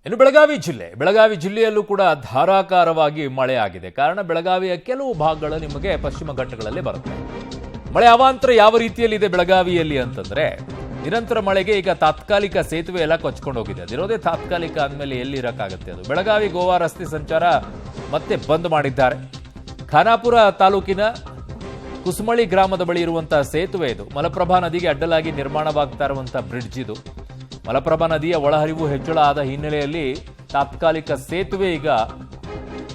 ಇನ್ನು ಬೆಳಗಾವಿ ಜಿಲ್ಲೆಯಲ್ಲೂ ಕೂಡ ಧಾರಾಕಾರವಾಗಿ ಮಳೆ ಆಗಿದೆ. ಕಾರಣ ಬೆಳಗಾವಿಯ ಕೆಲವು ಭಾಗಗಳು ನಿಮಗೆ ಪಶ್ಚಿಮ ಘಟ್ಟಗಳಲ್ಲಿ ಬರುತ್ತೆ. ಮಳೆ ಅವಾಂತರ ಯಾವ ರೀತಿಯಲ್ಲಿದೆ ಬೆಳಗಾವಿಯಲ್ಲಿ ಅಂತಂದ್ರೆ, ನಿರಂತರ ಮಳೆಗೆ ಈಗ ತಾತ್ಕಾಲಿಕ ಸೇತುವೆ ಎಲ್ಲ ಕೊಚ್ಕೊಂಡು ಹೋಗಿದೆ. ಅದಿರೋದೇ ತಾತ್ಕಾಲಿಕ ಅಂದಮೇಲೆ ಎಲ್ಲಿ ಇರಕ್ಕಾಗುತ್ತೆ ಅದು. ಬೆಳಗಾವಿ ಗೋವಾ ರಸ್ತೆ ಸಂಚಾರ ಮತ್ತೆ ಬಂದ್ ಮಾಡಿದ್ದಾರೆ. ಖಾನಾಪುರ ತಾಲೂಕಿನ ಕುಸುಮಳಿ ಗ್ರಾಮದ ಬಳಿ ಇರುವಂತಹ ಸೇತುವೆ ಇದು. ಮಲಪ್ರಭಾ ನದಿಗೆ ಅಡ್ಡಲಾಗಿ ನಿರ್ಮಾಣವಾಗ್ತಾ ಇರುವಂತಹ ಬ್ರಿಡ್ಜ್ ಇದು. ಮಲಪ್ರಭಾ ನದಿಯ ಒಳಹರಿವು ಹೆಚ್ಚಳ ಆದ ಹಿನ್ನೆಲೆಯಲ್ಲಿ ತಾತ್ಕಾಲಿಕ ಸೇತುವೆ ಈಗ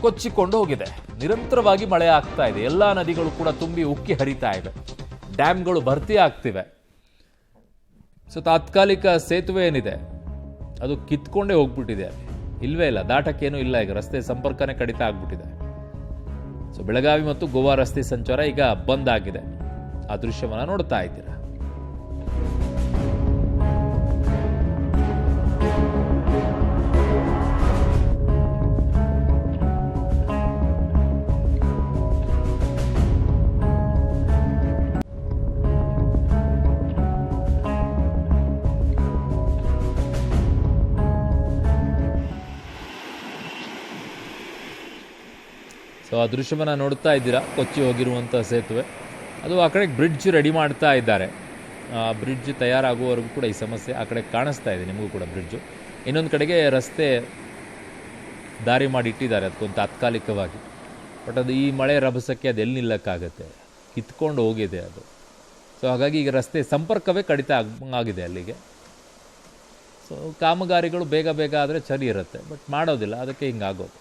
ಕೊಚ್ಚಿಕೊಂಡು ಹೋಗಿದೆ. ನಿರಂತರವಾಗಿ ಮಳೆ ಆಗ್ತಾ ಇದೆ. ಎಲ್ಲಾ ನದಿಗಳು ಕೂಡ ತುಂಬಿ ಉಕ್ಕಿ ಹರಿತಾ ಇವೆ. ಡ್ಯಾಮ್ಗಳು ಭರ್ತಿ ಆಗ್ತಿವೆ. ಸೊ ತಾತ್ಕಾಲಿಕ ಸೇತುವೆ ಏನಿದೆ ಅದು ಕಿತ್ಕೊಂಡೇ ಹೋಗ್ಬಿಟ್ಟಿದೆ. ಇಲ್ವೇ ಇಲ್ಲ, ದಾಟಕ್ಕೇನೂ ಇಲ್ಲ. ಈಗ ರಸ್ತೆ ಸಂಪರ್ಕನೇ ಕಡಿತ ಆಗ್ಬಿಟ್ಟಿದೆ. ಸೊ ಬೆಳಗಾವಿ ಮತ್ತು ಗೋವಾ ರಸ್ತೆ ಸಂಚಾರ ಈಗ ಬಂದ್ ಆಗಿದೆ. ಆ ದೃಶ್ಯವನ್ನು ನೋಡ್ತಾ ಇದ್ದೀರಾ. ಸೊ ಆ ದೃಶ್ಯವನ್ನು ನೋಡ್ತಾ ಇದ್ದೀರಾ. ಕೊಚ್ಚಿ ಹೋಗಿರುವಂಥ ಸೇತುವೆ ಅದು. ಆ ಕಡೆ ಬ್ರಿಡ್ಜ್ ರೆಡಿ ಮಾಡ್ತಾ ಇದ್ದಾರೆ. ಬ್ರಿಡ್ಜ್ ತಯಾರಾಗುವವರೆಗೂ ಕೂಡ ಈ ಸಮಸ್ಯೆ ಆ ಕಡೆ ಕಾಣಿಸ್ತಾ ಇದೆ ನಿಮಗೂ ಕೂಡ ಬ್ರಿಡ್ಜು. ಇನ್ನೊಂದು ಕಡೆಗೆ ರಸ್ತೆ ದಾರಿ ಮಾಡಿ ಇಟ್ಟಿದ್ದಾರೆ ಅದಕ್ಕೊಂದು ತಾತ್ಕಾಲಿಕವಾಗಿ. ಬಟ್ ಅದು ಈ ಮಳೆ ರಭಸಕ್ಕೆ ಅದು ಎಲ್ಲಿ ನಿಲ್ಲಕ್ಕಾಗತ್ತೆ, ಕಿತ್ಕೊಂಡು ಹೋಗಿದೆ ಅದು. ಸೊ ಹಾಗಾಗಿ ಈಗ ರಸ್ತೆ ಸಂಪರ್ಕವೇ ಕಡಿತ ಆಗಿದೆ ಅಲ್ಲಿಗೆ. ಸೊ ಕಾಮಗಾರಿಗಳು ಬೇಗ ಆದರೆ ಸರಿ ಇರುತ್ತೆ, ಬಟ್ ಮಾಡೋದಿಲ್ಲ, ಅದಕ್ಕೆ ಹಿಂಗಾಗೋದು.